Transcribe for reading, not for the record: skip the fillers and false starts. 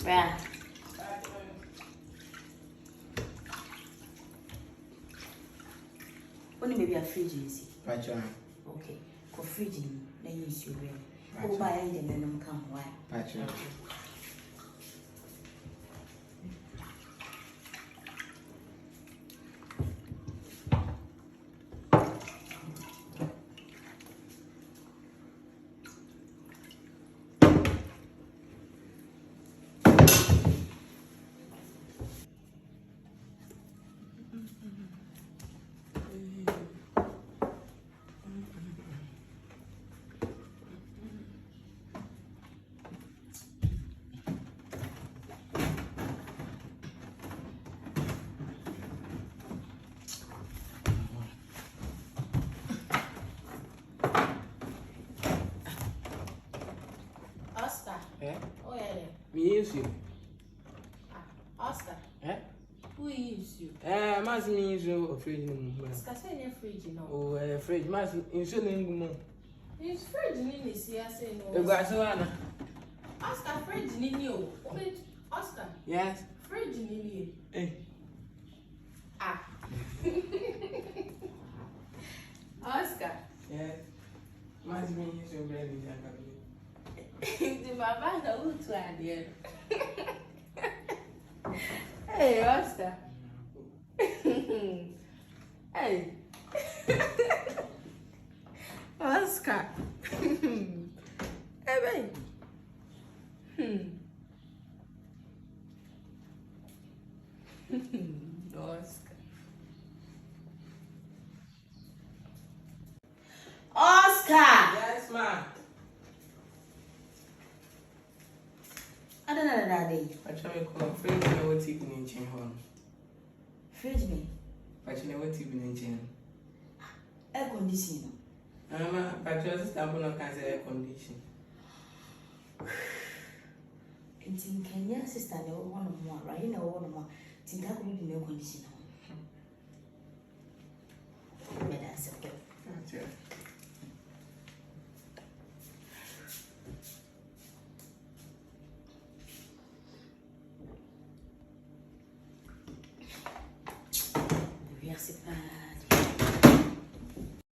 Yeah. Only maybe a fridge is Pacha. okay. For fridge, then you use your brain. Go buy and then come why? Pacha. Oscar. Eh? Oh yeah. Me use you. Oscar. Eh? Who use you? Mas me use you fridge. Oscar say in fridge no. Oh, fridge. Mas use you no. His fridge ni si say no. You got so Oscar fridge ni o. Oscar. Yes. Fridge ni. Eh. Ah. Oscar. Yes. Mas me use you bread in The mama na who to adhere. Hey, Oscar. Hey. Oscar. Hey, babe. Oscar. Oscar! Yes, ma. I don't know that day. Pacha me call fridge na what TV in chain hon. Fridge me. Pacha na what TV in chain. Air conditioner. Mama, Pacha sister no can say air condition. In Kenya, sister, they were one of more, right? You know, one of more. Think I could be air conditioner. Yeah, that's okay. Pacha. Merci pas.